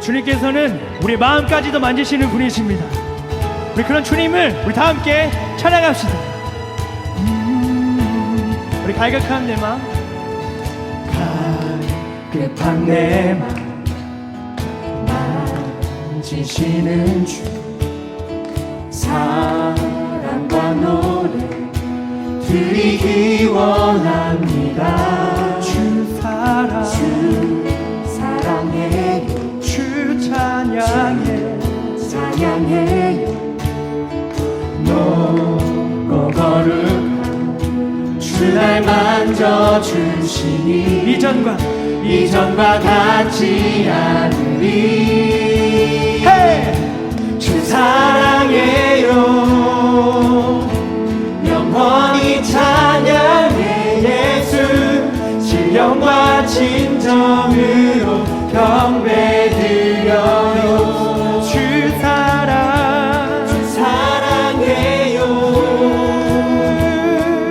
주님께서는 우리 마음까지도 만지시는 분이십니다. 우리 그런 주님을 우리 다 함께 찬양합시다. 우리 갈급한 내 마음, 급한 내 마음 만지시는 주, 사랑과 노래 드리기 원합니다. 주 사랑해요, 주 찬양해, 찬양해요. 높고 거룩한 주날 만져주시니 이전과 같지 않으리. 주 사랑해요, 영원히 찬양해. 예수 신령과 진정으로 경배드려요. 주 사랑해요,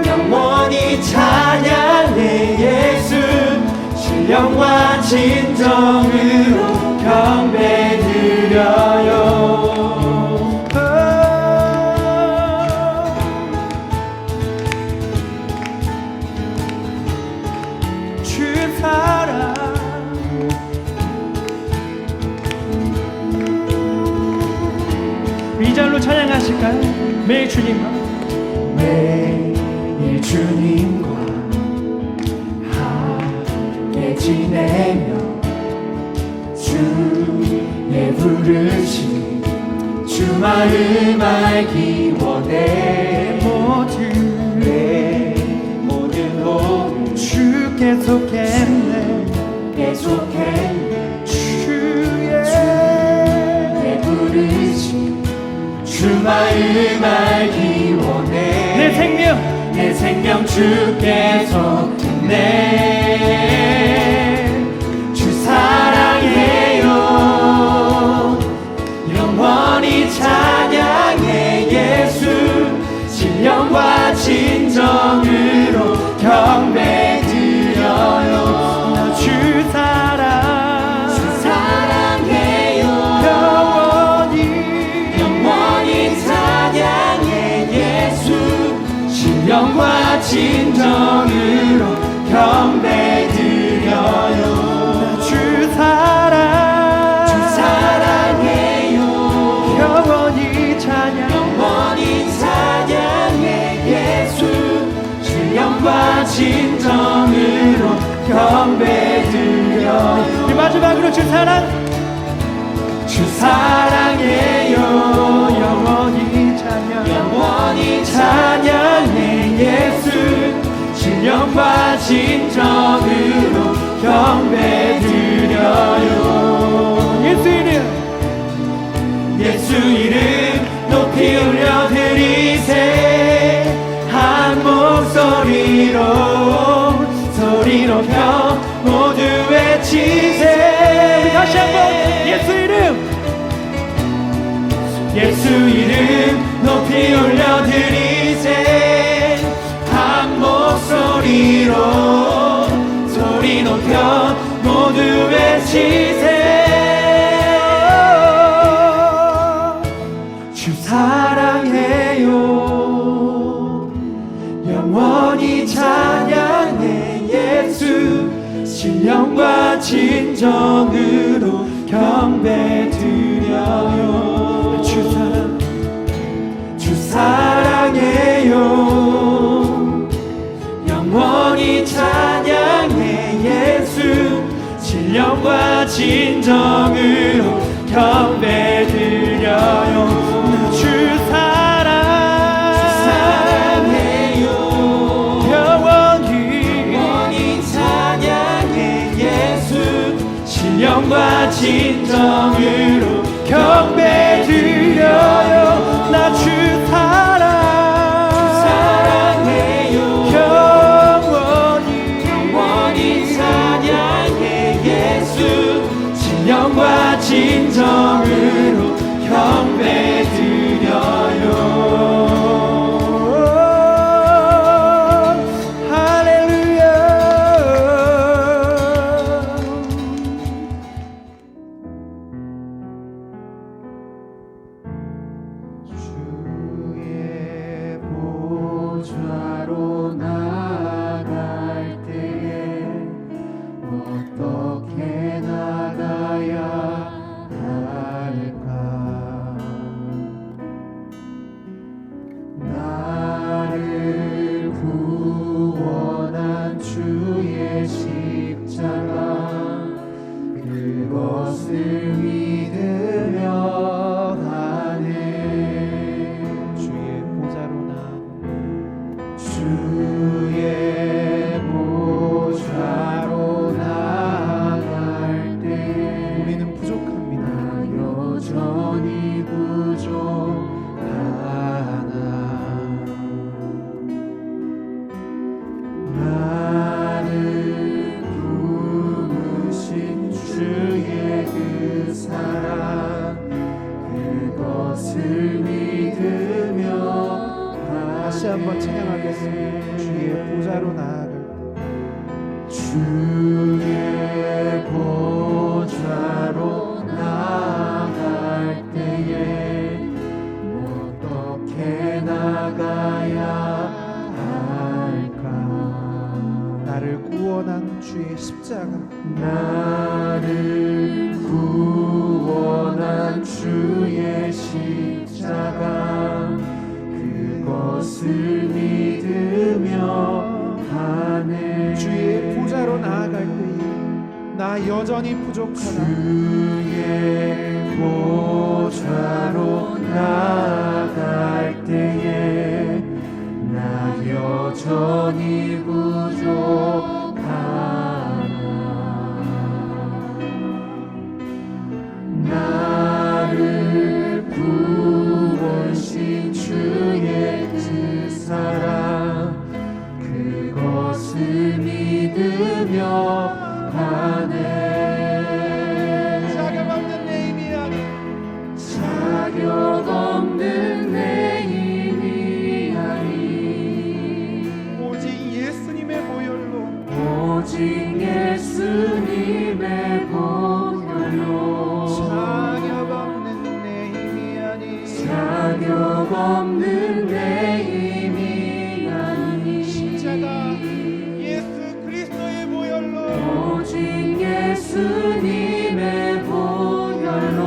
영원히 찬양해. 예수 신령과 진정으로 경배드려요. 주 사랑, 이 절로 찬양하실까요? 매일 주님과 함께 지내며 주의 부르심 주 마음 알기 원해. 내 모든 호흡 주께 속했네. 주의 부르심 주 마음 알기 원해. 내 생명 주께 속했네. 주 사랑해요, 영원히 찬양해. 예수 신령과 진정으로 경배드려요. 주 사랑해요, 영원히 찬양해. 예수 신령과 진정으로 경배드려요. 주 사랑해요, 영원히 찬양해. 예수 신령과 진정으로 경배드려요. 우리 마지막으로 주 사랑해요, 영원히 찬양해. 예수 신령과 진정으로 경배드려요. 예수 이름 높이 올려드리세. 한 목소리로 소리 높여 모두 외치세. 다시 한번 예수 이름 높이 올려드리세. 한 목소리로 소리 높여 모두 외치세. 주 사랑해요, 영원히 찬양해. 예수 신령과 진정으로 경배드려요. 주 사랑해요, 영원히 찬양해. 예수 신령과 진정으로 경배드려요. 주 사랑해요, 영원히 찬양해. 예수 신령과 진정으로 경배드려요. 나 주 사랑해요, 영원히 찬양해. 예수 신령과 진정으로 경배드려요. 할렐루야. 「 한번 찬양하겠습니다. 주의 보좌로 나아갈 주의 보좌로 나아갈 때에 어떻게 나가야 할까? 나를 구원한 주의 십자가, 나를 구원한 주의 십자가, 그것을 믿으며 가네. 주의 보좌로 나아갈 때에 나 여전히 부족하다. 주의 보좌로 나아갈 때에 나 여전히 부족하나. 나를 부르신 주의 그 사랑, 그것을 믿으며 가네. 자격 없는 내 힘이 아니, 자격 없는 내 힘이 아니, 오직 예수님의 보혈로, 오직 예수님의 보혈로. 자격 없는 내 힘이 아니, 자격 없는 내 힘이 아니, 십자가 예수 그리스도의 보혈로, 오직 예수님의 보혈로.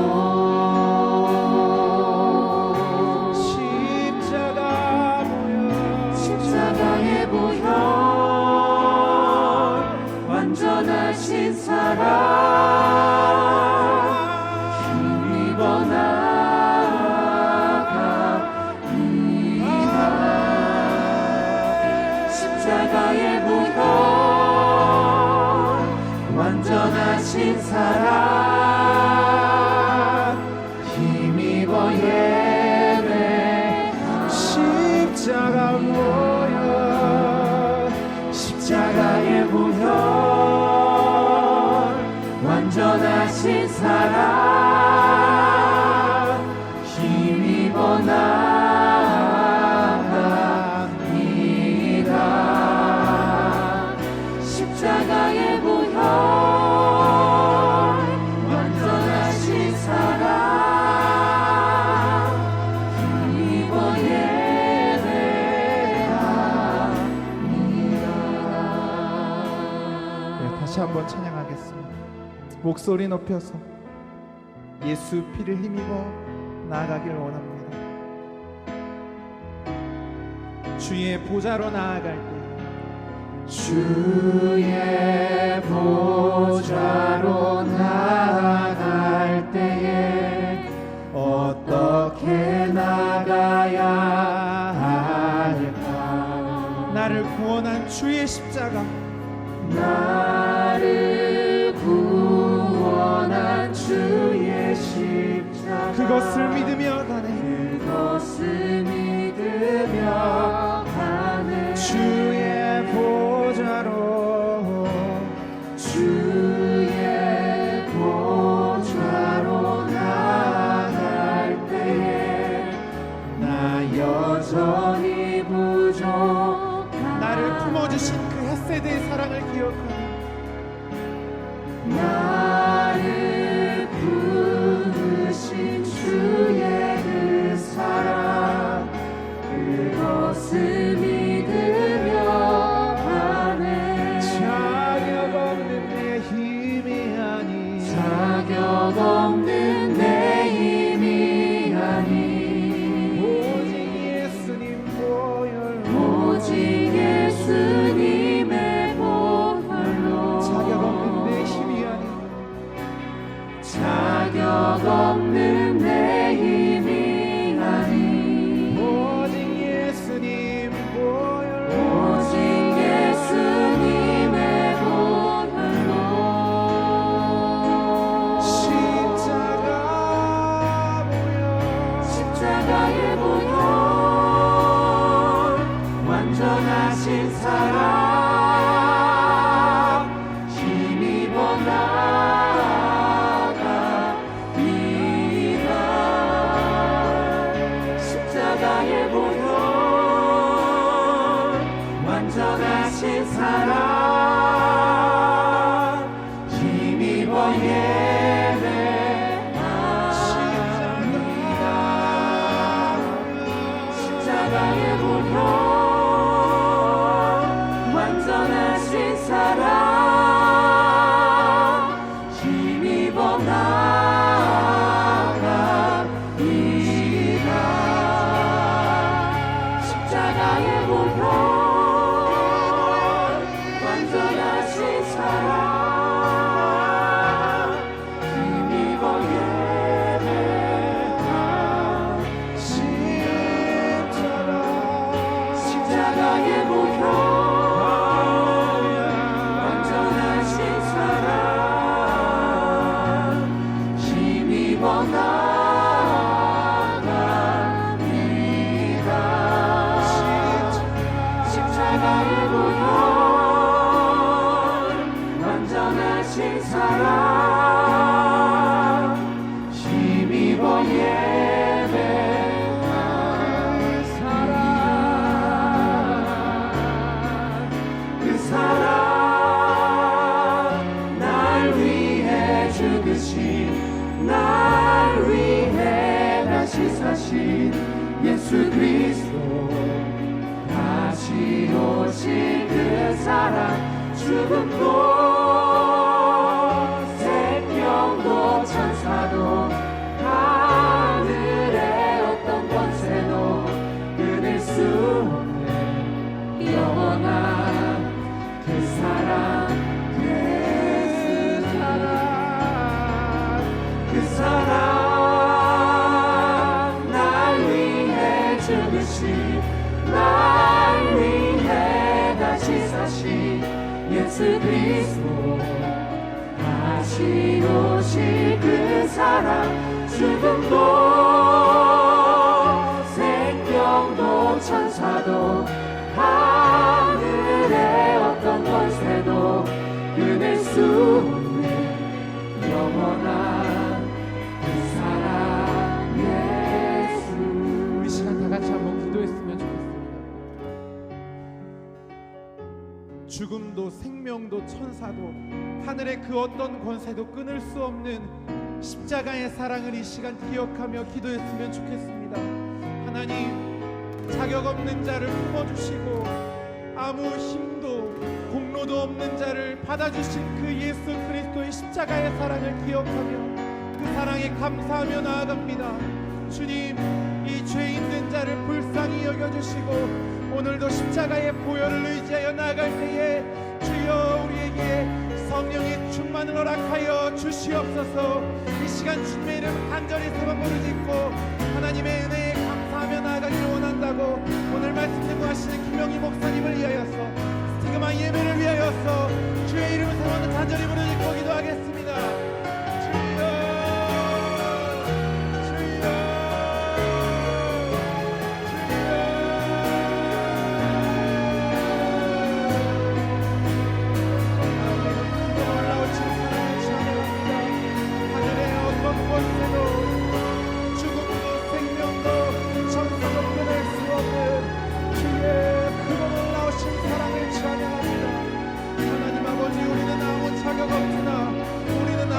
십자가 보혈, 십자가의 보혈, 완전하신 사랑, 힘입어 나아갑니다. 십자가의 보혈, 완전하신 사랑, 힘입어 예배하리. 십자가 보혈, 십자가의 보혈, 완전하신 사랑, 힘입어 나아갑니다. 십자가의 보혈, 완전하신 사랑, 힘입어 예배합니다. 네, 다시 한번 찬양하겠습니다. 목소리 높여서 예수 피를 힘입어 나아가길 원합니다. 주의 보좌로 나아갈 때 주의 보좌로 나아갈 때에 어떻게 나가야 할까? 나를 구원한 주의 십자가, 나를 구원한 주의 십자가, 그것을 믿으며 가네. 그것을 믿으며 가네. 주의 보좌로, 주의 보좌로 나아갈 때에 나 여전히 부족하나. 나를 품어주신 그 헷세대의 사랑을 기억하네. 나를 부르신 주의 그 사랑, 그것을 믿으며 가네. 자격 없는 내 힘이 아니, 자격 없는 내 힘이 아니, 오직 예수님 보혈로, 오직 예수님의 보혈로. 자격 없는 내 힘이 아니, 자격 없는 내 힘이 아니, 오직 예수님 보혈로, 오직 예수님의 보혈로. 십자가 보혈, 십자가의 보혈, 완전하신 사랑, 힘입어 나아갑니다. 십자가의 보혈, 예배합니다. 십자가의 보혈 완전하신 사랑 힘입어 나아갑니다. 십자가의 보혈 완전하신 사랑 힘입어 예배합니다. 십자가의 보혈 완전하신 사랑 힘입어 나아갑니다. 십자가의 보혈 완전하신 사랑 힘입어 그 사랑 날 위해 죽으신 날 위해 다시 사신 예수 그리스도 다시 오신 그 사랑 죽음도 생명도 천사도 하늘의 어떤 권세도 끊을 수 없는 영원한 그 사랑 그 사랑 날 위해 죽으신 날 위해 다시 사신 예수 그리스도 다시 오실 그 사랑 죽음도 생명도 천사도 하늘의 어떤 권세도 끊을 수 없는 영원한 그 사랑 예수. 우리 시간 다 같이 한번 기도했으면 좋겠습니다. 죽음도 생명도 천사도 하늘의 그 어떤 권세도 끊을 수 없는 십자가의 사랑을 이 시간 기억하며 기도했으면 좋겠습니다. 하나님, 자격 없는 자를 품어주시고 아무 힘도 공로도 없는 자를 받아주신 그 예수 그리스도의 십자가의 사랑을 기억하며 그 사랑에 감사하며 나아갑니다. 주님, 이 죄 있는 자를 불쌍히 여겨주시고 오늘도 십자가의 보혈을 의지하여 나아갈 때에 주여 우리에게 성령의 충만을 허락하여 주시옵소서. 이 시간 주님의 이름 간절히 세 번 부르짖고 하나님의 은혜에 감사하며 나아가기를 원한다고 오늘 말씀 제공하시는 김영희 목사님을 위하여서 스티그마 예배를 위하여서 주의 이름을 세 번 간절히 부르짖고 기도하겠습니다. 자격 없으나 우리는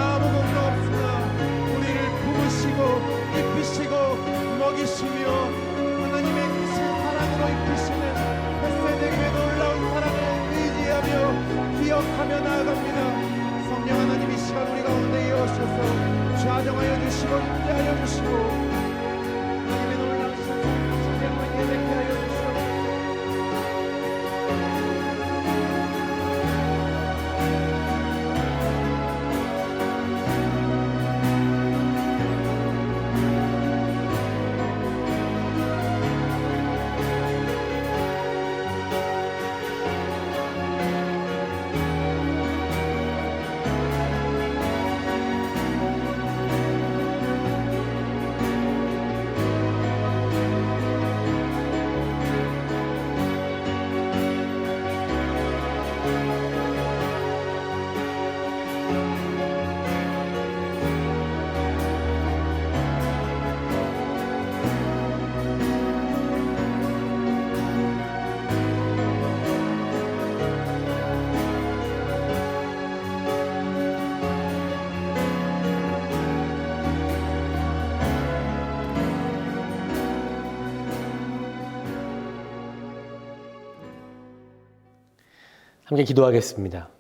함께 기도하겠습니다.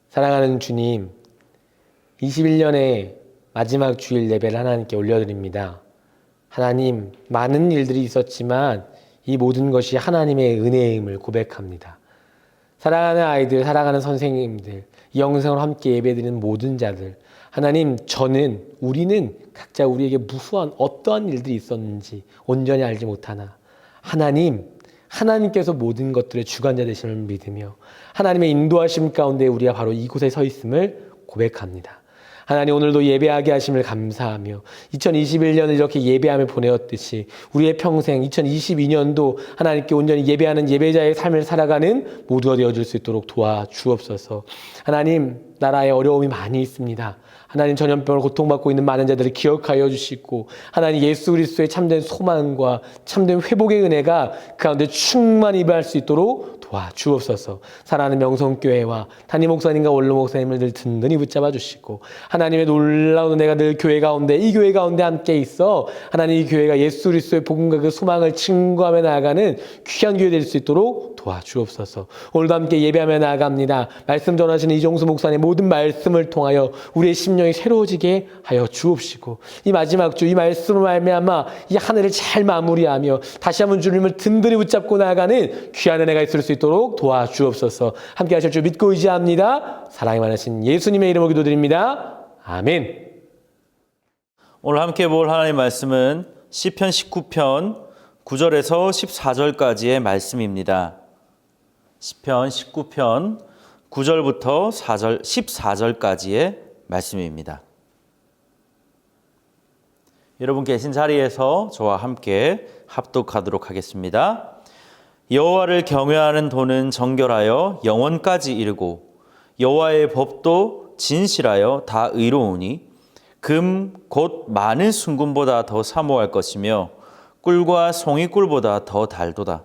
사랑하는 주님, 21년의 마지막 주일 예배를 하나님께 올려드립니다. 하나님, 많은 일들이 있었지만 이 모든 것이 하나님의 은혜임을 고백합니다. 사랑하는 아이들, 사랑하는 선생님들, 이 영상으로 함께 예배드리는 모든 자들, 하나님, 우리는 각자 우리에게 무수한 어떠한 일들이 있었는지 온전히 알지 못하나 하나님께서 모든 것들의 주관자 되심을 믿으며 하나님의 인도하심 가운데 우리가 바로 이곳에 서 있음을 고백합니다. 하나님, 오늘도 예배하게 하심을 감사하며 2021년을 이렇게 예배하며 보내었듯이 우리의 평생 2022년도 하나님께 온전히 예배하는 예배자의 삶을 살아가는 모두가 되어줄 수 있도록 도와주옵소서. 하나님, 나라에 어려움이 많이 있습니다. 하나님, 전염병으로 고통받고 있는 많은 자들을 기억하여 주시고 하나님, 예수 그리스도의 참된 소망과 참된 회복의 은혜가 그 가운데 충만히 임할 수 있도록 도와주옵소서. 사랑하는 명성교회와 담임 목사님과 원로 목사님을 늘 든든히 붙잡아 주시고 하나님의 놀라운 은혜가 늘 교회 가운데, 이 교회 가운데 함께 있어 하나님, 이 교회가 예수 그리스도의 복음과 그 소망을 증거하며 나아가는 귀한 교회 될 수 있도록 도와주옵소서. 오늘도 함께 예배하며 나아갑니다. 말씀 전하시는 이종수 목사님의 모든 말씀을 통하여 우리의 심령이 새로워지게 하여 주옵시고 이 마지막 주 이 말씀으로 말미암아 이 한 해를 잘 마무리하며 다시 한번 주님을 든든히 붙잡고 나아가는 귀한 은혜가 있을 수 있도록 도와주옵소서. 함께 하실 줄 믿고 의지합니다. 사랑이 많으신 예수님의 이름으로 기도드립니다. 아멘. 오늘 함께 볼 하나님의 말씀은 시편 19편 9절에서 14절까지의 말씀입니다. 시편 19편 9절부터 14절까지의 말씀입니다. 여러분 계신 자리에서 저와 함께 합독하도록 하겠습니다. 여호와를 경외하는 도는 정결하여 영원까지 이르고 여호와의 법도 진실하여 다 의로우니 금 곧 많은 순금보다 더 사모할 것이며 꿀과 송이꿀보다 더 달도다.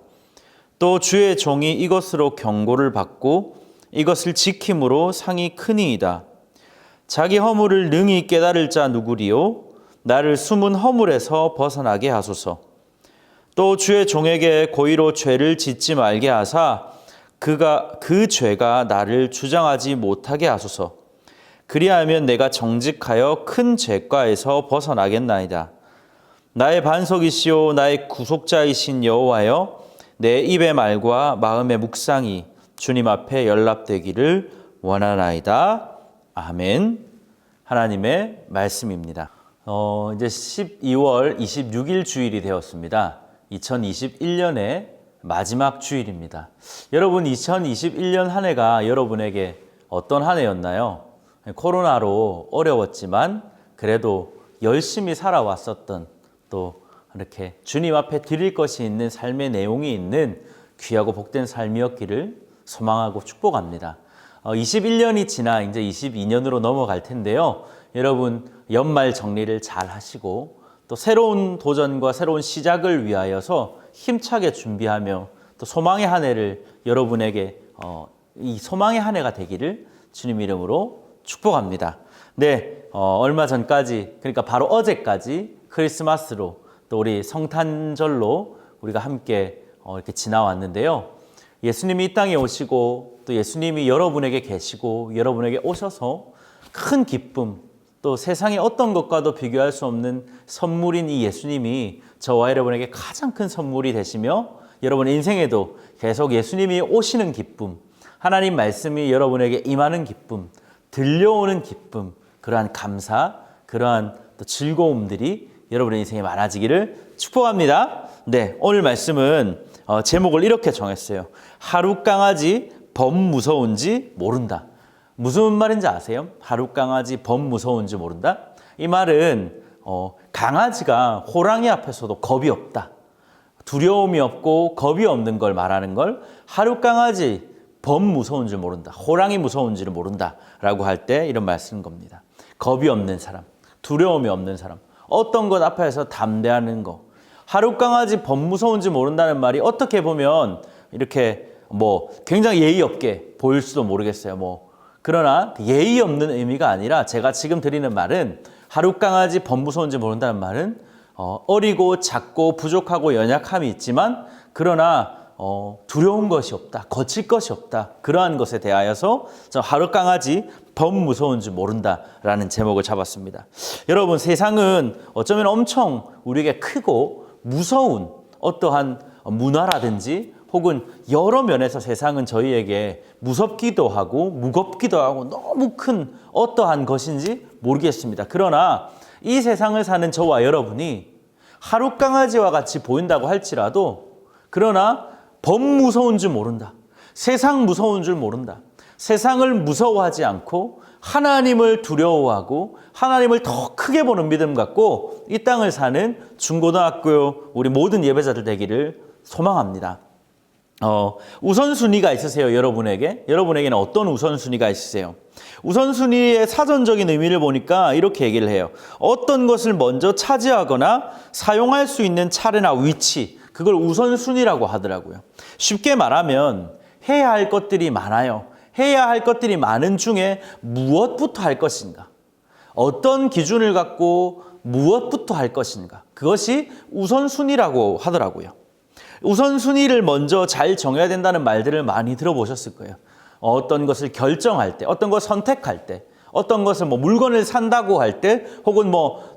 또 주의 종이 이것으로 경고를 받고 이것을 지킴으로 상이 크니이다. 자기 허물을 능히 깨달을 자 누구리요? 나를 숨은 허물에서 벗어나게 하소서. 또 주의 종에게 고의로 죄를 짓지 말게 하사 그 죄가 나를 주장하지 못하게 하소서. 그리하면 내가 정직하여 큰 죄과에서 벗어나겠나이다. 나의 반석이시오 나의 구속자이신 여호와여, 내 입의 말과 마음의 묵상이 주님 앞에 연락되기를 원하나이다. 아멘. 하나님의 말씀입니다. 이제 12월 26일 주일이 되었습니다. 2021년의 마지막 주일입니다. 여러분, 2021년 한 해가 여러분에게 어떤 한 해였나요? 코로나로 어려웠지만 그래도 열심히 살아왔었던, 또 이렇게 주님 앞에 드릴 것이 있는 삶의 내용이 있는 귀하고 복된 삶이었기를 소망하고 축복합니다. 21년이 지나 이제 22년으로 넘어갈 텐데요. 여러분, 연말 정리를 잘 하시고 또 새로운 도전과 새로운 시작을 위하여서 힘차게 준비하며 또 소망의 한 해를 여러분에게 이 소망의 한 해가 되기를 주님 이름으로 축복합니다. 네, 얼마 전까지, 그러니까 바로 어제까지 크리스마스로 또 우리 성탄절로 우리가 함께 이렇게 지나왔는데요. 예수님이 이 땅에 오시고 또 예수님이 여러분에게 계시고 여러분에게 오셔서 큰 기쁨, 또 세상의 어떤 것과도 비교할 수 없는 선물인 이 예수님이 저와 여러분에게 가장 큰 선물이 되시며 여러분의 인생에도 계속 예수님이 오시는 기쁨, 하나님 말씀이 여러분에게 임하는 기쁨, 들려오는 기쁨, 그러한 감사, 그러한 또 즐거움들이 여러분의 인생에 많아지기를 축복합니다. 네, 오늘 말씀은 제목을 이렇게 정했어요. 하루 강아지 범 무서운지 모른다. 무슨 말인지 아세요? 하루 강아지 범 무서운지 모른다? 이 말은 강아지가 호랑이 앞에서도 겁이 없다, 두려움이 없고 겁이 없는 걸 말하는 걸 하루 강아지 범 무서운 줄 모른다, 호랑이 무서운 줄을 모른다 라고 할 때 이런 말 쓰는 겁니다. 겁이 없는 사람, 두려움이 없는 사람, 어떤 것 앞에서 담대하는 거. 하루 강아지 범 무서운지 모른다는 말이 어떻게 보면 이렇게 굉장히 예의 없게 보일 수도 모르겠어요. 그러나 예의 없는 의미가 아니라 제가 지금 드리는 말은 하루 강아지 범 무서운지 모른다는 말은 어리고 작고 부족하고 연약함이 있지만 그러나 두려운 것이 없다, 거칠 것이 없다. 그러한 것에 대하여서 하루 강아지 범 무서운 줄 모른다라는 제목을 잡았습니다. 여러분, 세상은 어쩌면 엄청 우리에게 크고 무서운 어떠한 문화라든지 혹은 여러 면에서 세상은 저희에게 무섭기도 하고 무겁기도 하고 너무 큰 어떠한 것인지 모르겠습니다. 그러나 이 세상을 사는 저와 여러분이 하루 강아지와 같이 보인다고 할지라도 그러나 범 무서운 줄 모른다. 세상 무서운 줄 모른다. 세상을 무서워하지 않고 하나님을 두려워하고 하나님을 더 크게 보는 믿음 갖고 이 땅을 사는 중고등학교 우리 모든 예배자들 되기를 소망합니다. 우선순위가 있으세요, 여러분에게? 여러분에게는 어떤 우선순위가 있으세요? 우선순위의 사전적인 의미를 보니까 이렇게 얘기를 해요. 어떤 것을 먼저 차지하거나 사용할 수 있는 차례나 위치, 그걸 우선순위라고 하더라고요. 쉽게 말하면 해야 할 것들이 많아요. 해야 할 것들이 많은 중에 무엇부터 할 것인가? 어떤 기준을 갖고 무엇부터 할 것인가? 그것이 우선순위라고 하더라고요. 우선순위를 먼저 잘 정해야 된다는 말들을 많이 들어보셨을 거예요. 어떤 것을 결정할 때, 어떤 것을 선택할 때, 어떤 것을 물건을 산다고 할 때, 혹은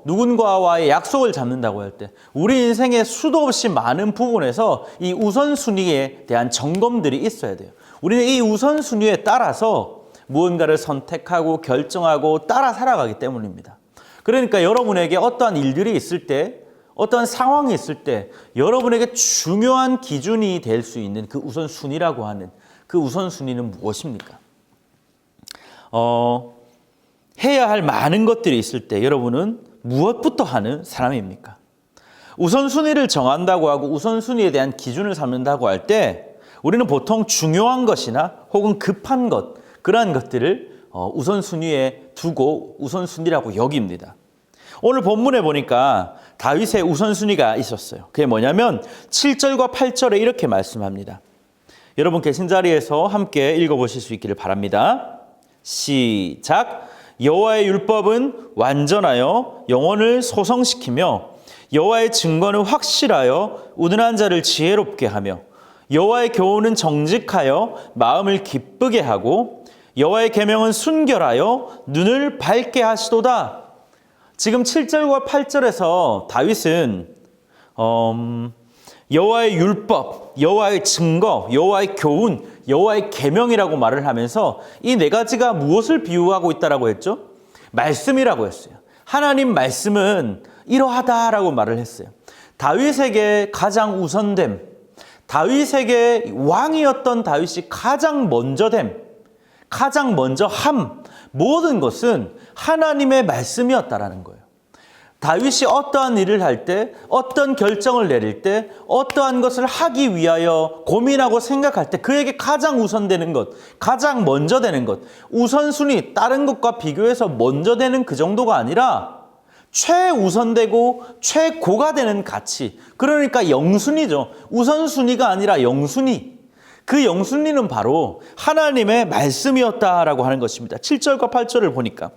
누군가와의 약속을 잡는다고 할 때, 우리 인생의 수도 없이 많은 부분에서 이 우선순위에 대한 점검들이 있어야 돼요. 우리는 이 우선순위에 따라서 무언가를 선택하고 결정하고 따라 살아가기 때문입니다. 그러니까 여러분에게 어떠한 일들이 있을 때, 어떠한 상황이 있을 때 여러분에게 중요한 기준이 될 수 있는 그 우선순위라고 하는 그 우선순위는 무엇입니까? 해야 할 많은 것들이 있을 때 여러분은 무엇부터 하는 사람입니까? 우선순위를 정한다고 하고 우선순위에 대한 기준을 삼는다고 할 때 우리는 보통 중요한 것이나 혹은 급한 것, 그러한 것들을 우선순위에 두고 우선순위라고 여깁니다. 오늘 본문에 보니까 다윗의 우선순위가 있었어요. 그게 뭐냐면 7절과 8절에 이렇게 말씀합니다. 여러분 계신 자리에서 함께 읽어보실 수 있기를 바랍니다. 시작. 여호와의 율법은 완전하여 영혼을 소성시키며 여호와의 증거는 확실하여 우둔한 자를 지혜롭게 하며 여호와의 교훈은 정직하여 마음을 기쁘게 하고 여호와의 계명은 순결하여 눈을 밝게 하시도다. 지금 7절과 8절에서 다윗은 여호와의 율법, 여호와의 증거, 여호와의 교훈, 여호와의 계명이라고 말을 하면서 이 네 가지가 무엇을 비유하고 있다라고 했죠? 말씀이라고 했어요. 하나님 말씀은 이러하다라고 말을 했어요. 다윗에게 가장 우선됨, 다윗에게 왕이었던 다윗이 가장 먼저됨, 가장 먼저 함, 모든 것은 하나님의 말씀이었다라는 거예요. 다윗이 어떠한 일을 할 때, 어떤 결정을 내릴 때, 어떠한 것을 하기 위하여 고민하고 생각할 때 그에게 가장 우선되는 것, 가장 먼저 되는 것, 우선순위, 다른 것과 비교해서 먼저 되는 그 정도가 아니라 최우선되고 최고가 되는 가치, 그러니까 영순위죠. 우선순위가 아니라 영순위. 그 영순위는 바로 하나님의 말씀이었다라고 하는 것입니다. 7절과 8절을 보니까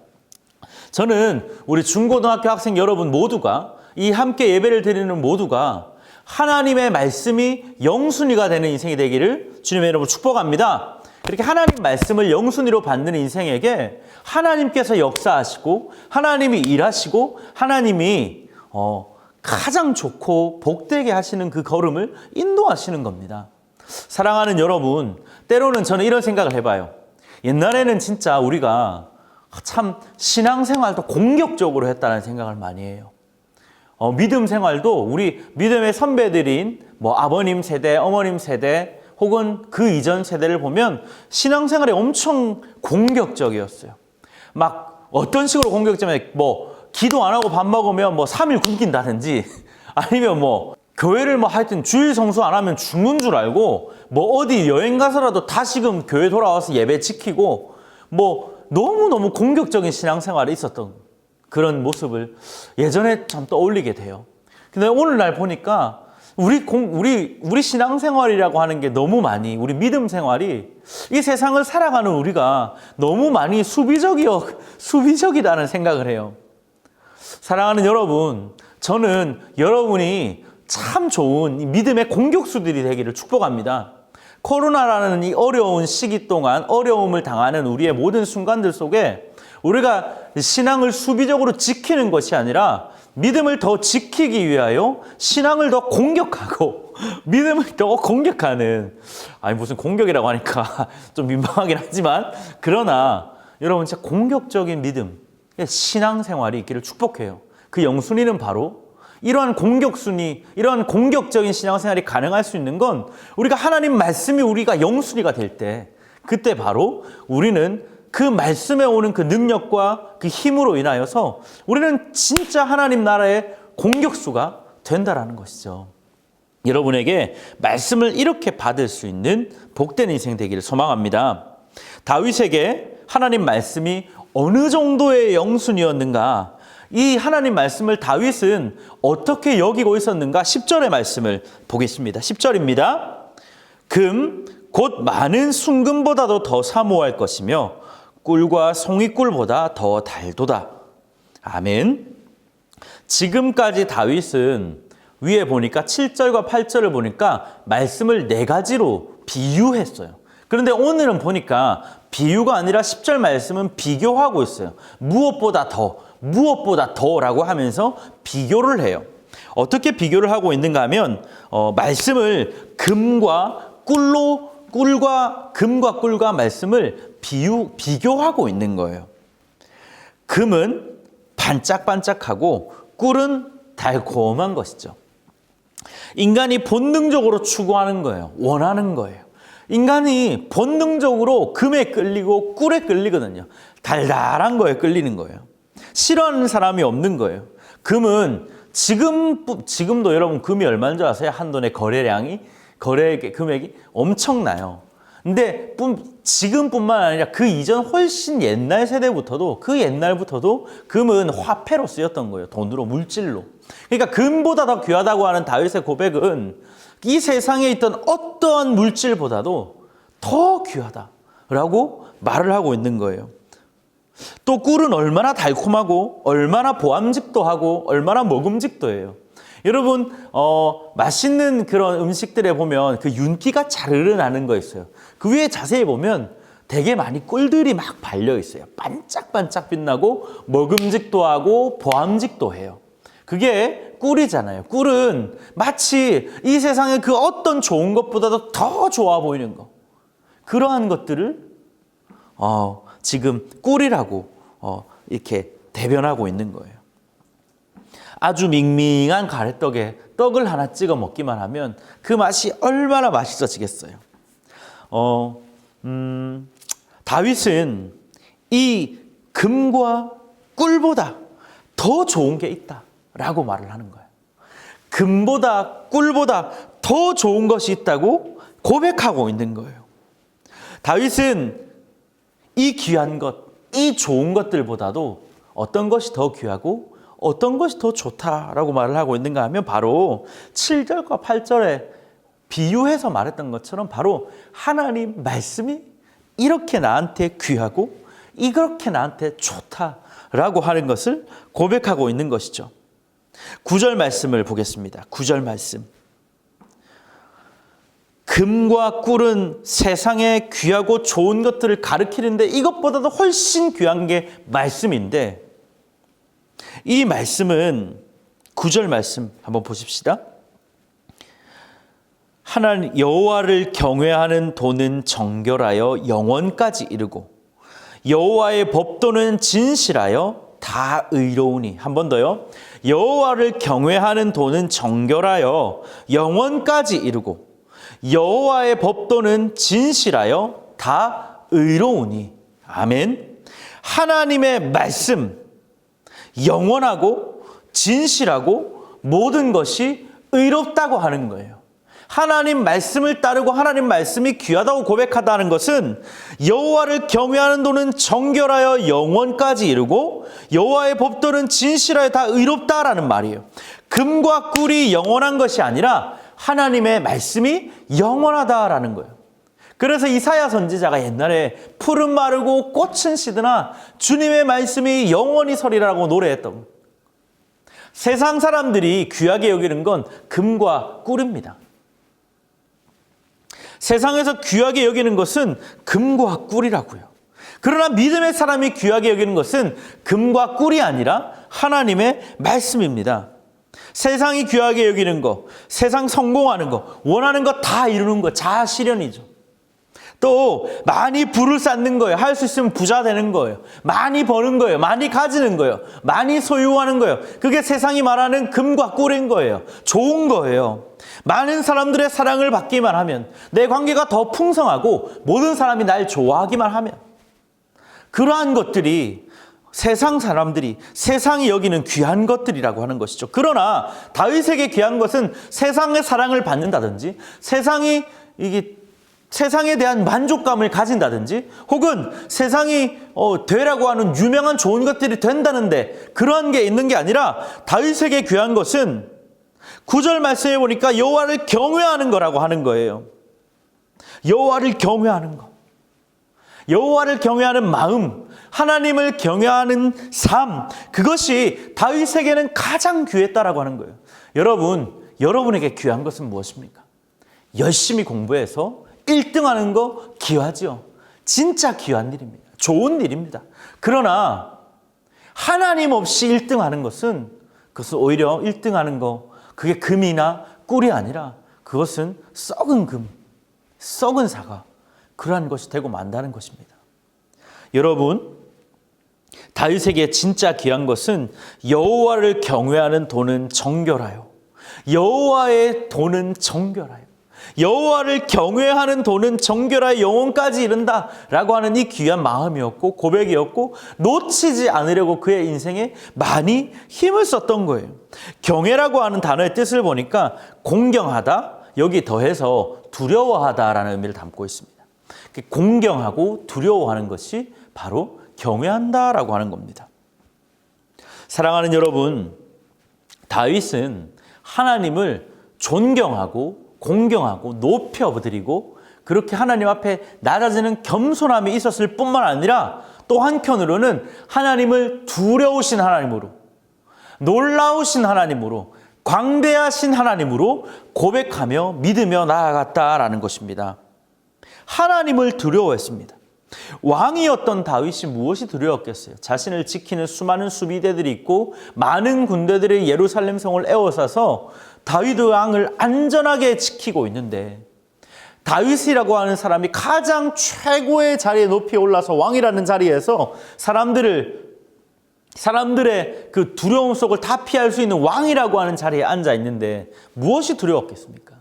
저는 우리 중고등학교 학생 여러분 모두가, 이 함께 예배를 드리는 모두가 하나님의 말씀이 영순위가 되는 인생이 되기를 주님의 이름으로 축복합니다. 그렇게 하나님 말씀을 영순위로 받는 인생에게 하나님께서 역사하시고 하나님이 일하시고 하나님이 가장 좋고 복되게 하시는 그 걸음을 인도하시는 겁니다. 사랑하는 여러분, 때로는 저는 이런 생각을 해봐요. 옛날에는 진짜 우리가 참 신앙생활도 공격적으로 했다는 생각을 많이 해요. 믿음 생활도 우리 믿음의 선배들인 아버님 세대, 어머님 세대 혹은 그 이전 세대를 보면 신앙생활이 엄청 공격적이었어요. 막 어떤 식으로 공격적이냐면 기도 안 하고 밥 먹으면 3일 굶긴다든지 아니면 교회를 하여튼 주일 성수 안 하면 죽는 줄 알고 어디 여행 가서라도 다시금 교회 돌아와서 예배 지키고 너무너무 공격적인 신앙생활이 있었던 그런 모습을 예전에 참 떠올리게 돼요. 근데 오늘날 보니까 우리 신앙생활이라고 하는 게 너무 많이, 우리 믿음 생활이 이 세상을 살아가는 우리가 너무 많이 수비적이다는 생각을 해요. 사랑하는 여러분, 저는 여러분이 참 좋은 이 믿음의 공격수들이 되기를 축복합니다. 코로나라는 이 어려운 시기 동안 어려움을 당하는 우리의 모든 순간들 속에 우리가 신앙을 수비적으로 지키는 것이 아니라 믿음을 더 지키기 위하여 신앙을 더 공격하고 믿음을 더 공격하는, 아니 무슨 공격이라고 하니까 좀 민망하긴 하지만, 그러나 여러분 진짜 공격적인 믿음, 신앙생활이 있기를 축복해요. 그 영순위는 바로 이러한 공격순위, 이러한 공격적인 신앙생활이 가능할 수 있는 건 우리가 하나님 말씀이 우리가 영순위가 될 때, 그때 바로 우리는 그 말씀에 오는 그 능력과 그 힘으로 인하여서 우리는 진짜 하나님 나라의 공격수가 된다라는 것이죠. 여러분에게 말씀을 이렇게 받을 수 있는 복된 인생 되기를 소망합니다. 다윗에게 하나님 말씀이 어느 정도의 영순이었는가, 이 하나님 말씀을 다윗은 어떻게 여기고 있었는가, 10절의 말씀을 보겠습니다. 10절입니다. 금, 곧 많은 순금보다도 더 사모할 것이며 꿀과 송이꿀보다 더 달도다. 아멘. 지금까지 다윗은 위에 보니까 7절과 8절을 보니까 말씀을 4가지로 비유했어요. 그런데 오늘은 보니까 비유가 아니라 10절 말씀은 비교하고 있어요. 무엇보다 더라고 하면서 비교를 해요. 어떻게 비교를 하고 있는가 하면 말씀을 금과 꿀과 말씀을 비교하고 있는 거예요. 금은 반짝반짝하고 꿀은 달콤한 것이죠. 인간이 본능적으로 추구하는 거예요. 원하는 거예요. 인간이 본능적으로 금에 끌리고 꿀에 끌리거든요. 달달한 거에 끌리는 거예요. 싫어하는 사람이 없는 거예요. 금은 지금도 여러분 금이 얼마인 줄 아세요? 한돈의 거래 금액이 엄청나요. 근데 지금뿐만 아니라 그 이전 훨씬 옛날 세대부터도, 그 옛날부터도 금은 화폐로 쓰였던 거예요. 돈으로, 물질로. 그러니까 금보다 더 귀하다고 하는 다윗의 고백은 이 세상에 있던 어떠한 물질보다도 더 귀하다라고 말을 하고 있는 거예요. 또 꿀은 얼마나 달콤하고 얼마나 보암직도 하고 얼마나 먹음직도 해요. 여러분 맛있는 그런 음식들에 보면 그 윤기가 자르르 나는 거 있어요. 그 위에 자세히 보면 되게 많이 꿀들이 막 발려 있어요. 반짝반짝 빛나고 먹음직도 하고 보암직도 해요. 그게 꿀이잖아요. 꿀은 마치 이 세상의 그 어떤 좋은 것보다도 더 좋아 보이는 거, 그러한 것들을 지금 꿀이라고 이렇게 대변하고 있는 거예요. 아주 밍밍한 가래떡에 떡을 하나 찍어 먹기만 하면 그 맛이 얼마나 맛있어지겠어요. 다윗은 이 금과 꿀보다 더 좋은 게 있다라고 말을 하는 거예요. 금보다 꿀보다 더 좋은 것이 있다고 고백하고 있는 거예요. 다윗은 이 귀한 것, 이 좋은 것들보다도 어떤 것이 더 귀하고 어떤 것이 더 좋다라고 말을 하고 있는가 하면 바로 7절과 8절에 비유해서 말했던 것처럼 바로 하나님 말씀이 이렇게 나한테 귀하고 이렇게 나한테 좋다라고 하는 것을 고백하고 있는 것이죠. 9절 말씀을 보겠습니다. 9절 말씀. 금과 꿀은 세상에 귀하고 좋은 것들을 가리키는데 이것보다도 훨씬 귀한 게 말씀인데, 이 말씀은 9절 말씀 한번 보십시다. 하나님 여호와를 경외하는 도는 정결하여 영원까지 이르고 여호와의 법도는 진실하여 다 의로우니. 한 번 더요. 여호와를 경외하는 도는 정결하여 영원까지 이르고 여호와의 법도는 진실하여 다 의로우니. 아멘. 하나님의 말씀, 영원하고 진실하고 모든 것이 의롭다고 하는 거예요. 하나님 말씀을 따르고 하나님 말씀이 귀하다고 고백하다는 것은 여호와를 경외하는 도는 정결하여 영원까지 이르고 여호와의 법도는 진실하여 다 의롭다라는 말이에요. 금과 꿀이 영원한 것이 아니라 하나님의 말씀이 영원하다라는 거예요. 그래서 이사야 선지자가 옛날에 풀은 마르고 꽃은 시드나 주님의 말씀이 영원히 서리라고 노래했던 거예요. 세상 사람들이 귀하게 여기는 건 금과 꿀입니다. 세상에서 귀하게 여기는 것은 금과 꿀이라고요. 그러나 믿음의 사람이 귀하게 여기는 것은 금과 꿀이 아니라 하나님의 말씀입니다. 세상이 귀하게 여기는 거, 세상 성공하는 거, 원하는 거 다 이루는 거, 자아실현이죠. 또 많이 부를 쌓는 거예요. 할 수 있으면 부자 되는 거예요. 많이 버는 거예요. 많이 가지는 거예요. 많이 소유하는 거예요. 그게 세상이 말하는 금과 꿀인 거예요. 좋은 거예요. 많은 사람들의 사랑을 받기만 하면, 내 관계가 더 풍성하고 모든 사람이 날 좋아하기만 하면, 그러한 것들이 세상 사람들이, 세상이 여기는 귀한 것들이라고 하는 것이죠. 그러나 다윗에게 귀한 것은 세상의 사랑을 받는다든지, 세상에 대한 만족감을 가진다든지, 혹은 세상이 되라고 하는 유명한 좋은 것들이 된다는데 그러한 게 있는 게 아니라, 다윗에게 귀한 것은 9절 말씀해 보니까 여호와를 경외하는 거라고 하는 거예요. 여호와를 경외하는 것, 여호와를 경외하는 마음, 하나님을 경외하는 삶, 그것이 다윗에게는 가장 귀했다라고 하는 거예요. 여러분에게 귀한 것은 무엇입니까? 열심히 공부해서 1등하는 거 귀하죠. 진짜 귀한 일입니다. 좋은 일입니다. 그러나 하나님 없이 1등하는 것은, 그것은 오히려 1등하는 거, 그게 금이나 꿀이 아니라 그것은 썩은 금, 썩은 사과, 그러한 것이 되고 만다는 것입니다. 여러분, 다윗에게 진짜 귀한 것은 여호와를 경외하는 도는 정결하여, 여호와의 도는 정결하여, 여호와를 경외하는 도는 정결하여 영혼까지 이른다라고 하는 이 귀한 마음이었고 고백이었고, 놓치지 않으려고 그의 인생에 많이 힘을 썼던 거예요. 경외라고 하는 단어의 뜻을 보니까 공경하다, 여기 더해서 두려워하다라는 의미를 담고 있습니다. 공경하고 두려워하는 것이 바로 경외한다라고 하는 겁니다. 사랑하는 여러분, 다윗은 하나님을 존경하고 공경하고 높여드리고, 그렇게 하나님 앞에 낮아지는 겸손함이 있었을 뿐만 아니라, 또 한편으로는 하나님을 두려우신 하나님으로, 놀라우신 하나님으로, 광대하신 하나님으로 고백하며 믿으며 나아갔다라는 것입니다. 하나님을 두려워했습니다. 왕이었던 다윗이 무엇이 두려웠겠어요? 자신을 지키는 수많은 수비대들이 있고 많은 군대들이 예루살렘 성을 에워싸서 다윗 왕을 안전하게 지키고 있는데, 다윗이라고 하는 사람이 가장 최고의 자리에 높이 올라서 왕이라는 자리에서 사람들의 그 두려움 속을 다 피할 수 있는 왕이라고 하는 자리에 앉아 있는데 무엇이 두려웠겠습니까?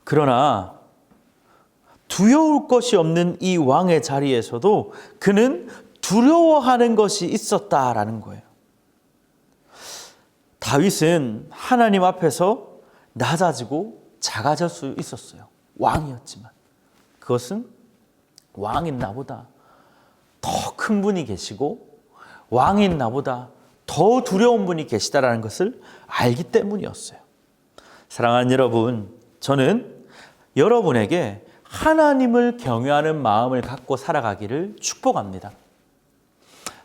그러나 두려울 것이 없는 이 왕의 자리에서도 그는 두려워하는 것이 있었다라는 거예요. 다윗은 하나님 앞에서 낮아지고 작아질 수 있었어요. 왕이었지만. 그것은 왕인 나보다 더 큰 분이 계시고, 왕인 나보다 더 두려운 분이 계시다라는 것을 알기 때문이었어요. 사랑하는 여러분, 저는 여러분에게 하나님을 경외하는 마음을 갖고 살아가기를 축복합니다.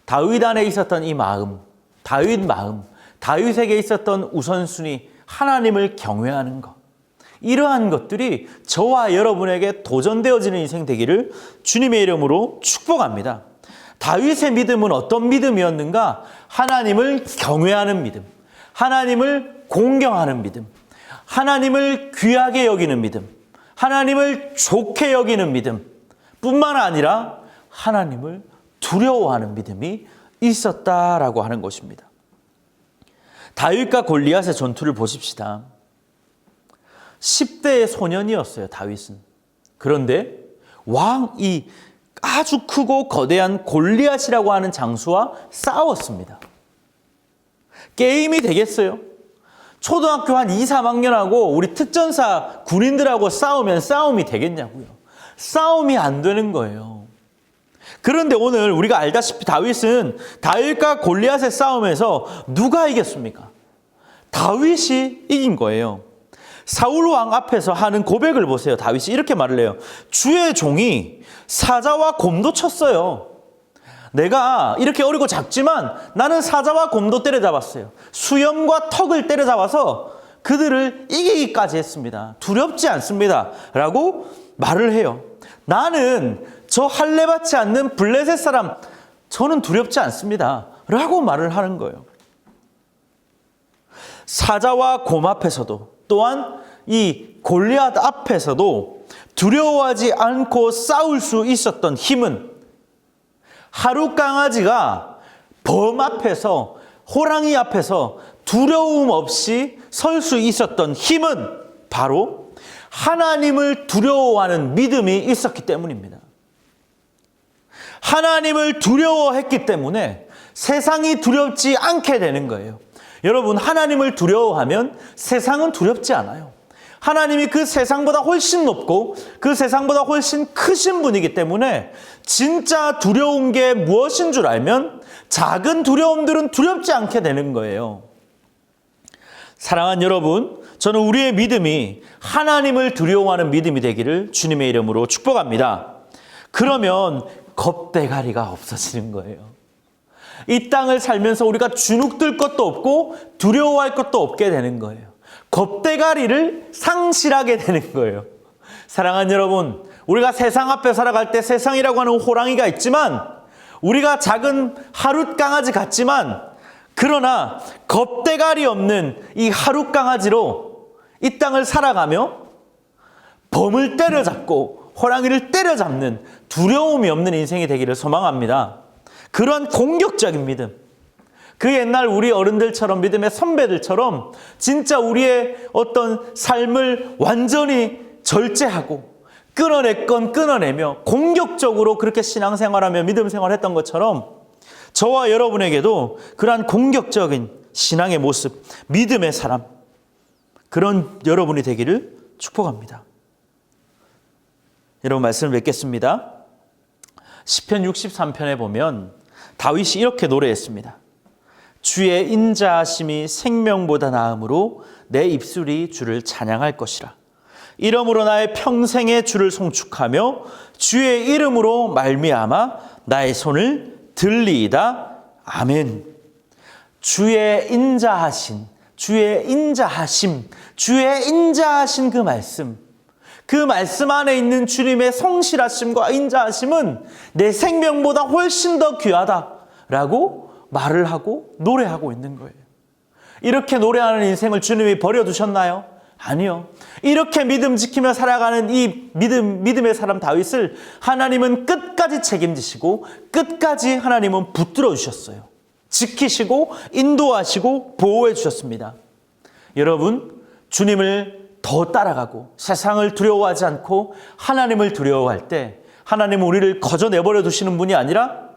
다윗 안에 있었던 이 마음, 다윗에게 있었던 우선순위, 하나님을 경외하는 것, 이러한 것들이 저와 여러분에게 도전되어지는 인생 되기를 주님의 이름으로 축복합니다. 다윗의 믿음은 어떤 믿음이었는가? 하나님을 경외하는 믿음, 하나님을 공경하는 믿음, 하나님을 귀하게 여기는 믿음, 하나님을 좋게 여기는 믿음 뿐만 아니라 하나님을 두려워하는 믿음이 있었다라고 하는 것입니다. 다윗과 골리앗의 전투를 보십시다. 10대의 소년이었어요, 다윗은. 그런데 왕이 아주 크고 거대한 골리앗이라고 하는 장수와 싸웠습니다. 게임이 되겠어요? 초등학교 한 2, 3학년하고 우리 특전사 군인들하고 싸우면 싸움이 되겠냐고요. 싸움이 안 되는 거예요. 그런데 오늘 우리가 알다시피 다윗은 다윗과 골리앗의 싸움에서 누가 이겼습니까? 다윗이 이긴 거예요. 사울 왕 앞에서 하는 고백을 보세요. 다윗이 이렇게 말을 해요. 주의 종이 사자와 곰도 쳤어요. 내가 이렇게 어리고 작지만 나는 사자와 곰도 때려잡았어요. 수염과 턱을 때려잡아서 그들을 이기기까지 했습니다. 두렵지 않습니다. 라고 말을 해요. 나는 저 할례받지 않는 블레셋 사람, 저는 두렵지 않습니다. 라고 말을 하는 거예요. 사자와 곰 앞에서도, 또한 이 골리앗 앞에서도 두려워하지 않고 싸울 수 있었던 힘은, 하루 강아지가 범 앞에서, 호랑이 앞에서 두려움 없이 설 수 있었던 힘은 바로 하나님을 두려워하는 믿음이 있었기 때문입니다. 하나님을 두려워했기 때문에 세상이 두렵지 않게 되는 거예요. 여러분, 하나님을 두려워하면 세상은 두렵지 않아요. 하나님이 그 세상보다 훨씬 높고 그 세상보다 훨씬 크신 분이기 때문에 진짜 두려운 게 무엇인 줄 알면 작은 두려움들은 두렵지 않게 되는 거예요. 사랑하는 여러분, 저는 우리의 믿음이 하나님을 두려워하는 믿음이 되기를 주님의 이름으로 축복합니다. 그러면 겁대가리가 없어지는 거예요. 이 땅을 살면서 우리가 주눅들 것도 없고 두려워할 것도 없게 되는 거예요. 겁대가리를 상실하게 되는 거예요. 사랑하는 여러분, 우리가 세상 앞에 살아갈 때 세상이라고 하는 호랑이가 있지만, 우리가 작은 하룻강아지 같지만, 그러나 겁대가리 없는 이 하룻강아지로 이 땅을 살아가며 범을 때려잡고 호랑이를 때려잡는 두려움이 없는 인생이 되기를 소망합니다. 그런 공격적인 믿음, 그 옛날 우리 어른들처럼, 믿음의 선배들처럼 진짜 우리의 어떤 삶을 완전히 절제하고 끊어냈건 끊어내며 공격적으로 그렇게 신앙생활하며 믿음 생활했던 것처럼 저와 여러분에게도 그러한 공격적인 신앙의 모습, 믿음의 사람, 그런 여러분이 되기를 축복합니다. 여러분, 말씀을 맺겠습니다. 시편 63편에 보면 다윗이 이렇게 노래했습니다. 주의 인자하심이 생명보다 나음으로 내 입술이 주를 찬양할 것이라. 이러므로 나의 평생에 주를 송축하며 주의 이름으로 말미암아 나의 손을 들리이다. 아멘. 주의 인자하심, 주의 인자하신 그 말씀 안에 있는 주님의 성실하심과 인자하심은 내 생명보다 훨씬 더 귀하다라고 말을 하고 노래하고 있는 거예요. 이렇게 노래하는 인생을 주님이 버려두셨나요? 아니요. 이렇게 믿음 지키며 살아가는 이 믿음의 사람 다윗을 하나님은 끝까지 책임지시고 끝까지 하나님은 붙들어 주셨어요. 지키시고 인도하시고 보호해 주셨습니다. 여러분, 주님을 더 따라가고 세상을 두려워하지 않고 하나님을 두려워할 때 하나님은 우리를 거저 내버려 두시는 분이 아니라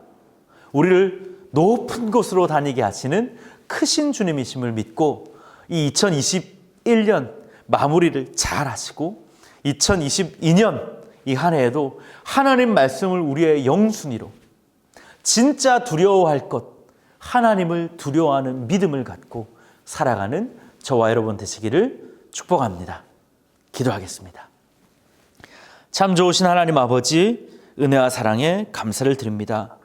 우리를 높은 곳으로 다니게 하시는 크신 주님이심을 믿고 이 2021년 마무리를 잘 하시고 2022년 이 한 해에도 하나님 말씀을 우리의 영순위로 진짜 두려워할 것, 하나님을 두려워하는 믿음을 갖고 살아가는 저와 여러분 되시기를 축복합니다. 기도하겠습니다. 참 좋으신 하나님 아버지, 은혜와 사랑에 감사를 드립니다.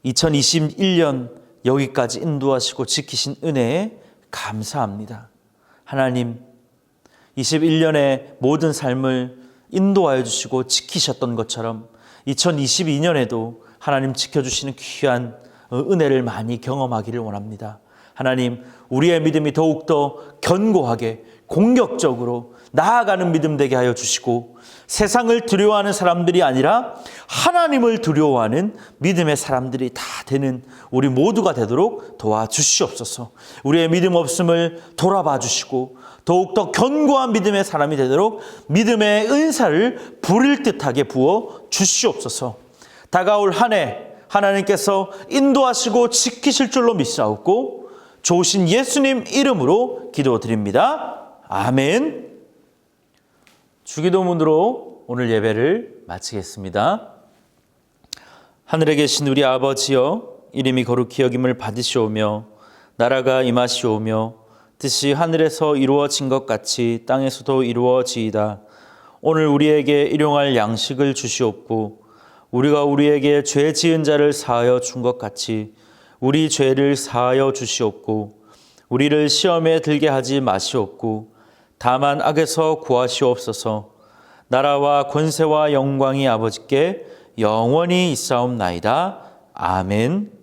2021년 여기까지 인도하시고 지키신 은혜에 감사합니다. 하나님, 21년의 모든 삶을 인도하여 주시고 지키셨던 것처럼 2022년에도 하나님 지켜주시는 귀한 은혜를 많이 경험하기를 원합니다. 하나님, 우리의 믿음이 더욱더 견고하게 공격적으로 나아가는 믿음 되게 하여 주시고 세상을 두려워하는 사람들이 아니라 하나님을 두려워하는 믿음의 사람들이 다 되는 우리 모두가 되도록 도와주시옵소서. 우리의 믿음 없음을 돌아봐 주시고 더욱더 견고한 믿음의 사람이 되도록 믿음의 은사를 부릴 듯하게 부어 주시옵소서. 다가올 한 해 하나님께서 인도하시고 지키실 줄로 믿사옵고 좋으신 예수님 이름으로 기도드립니다. 아멘. 주기도문으로 오늘 예배를 마치겠습니다. 하늘에 계신 우리 아버지여, 이름이 거룩히 여김을 받으시오며 나라가 임하시오며 뜻이 하늘에서 이루어진 것 같이 땅에서도 이루어지이다. 오늘 우리에게 일용할 양식을 주시옵고 우리가 우리에게 죄 지은 자를 사하여 준 것 같이 우리 죄를 사하여 주시옵고 우리를 시험에 들게 하지 마시옵고 다만 악에서 구하시옵소서. 나라와 권세와 영광이 아버지께 영원히 있사옵나이다. 아멘.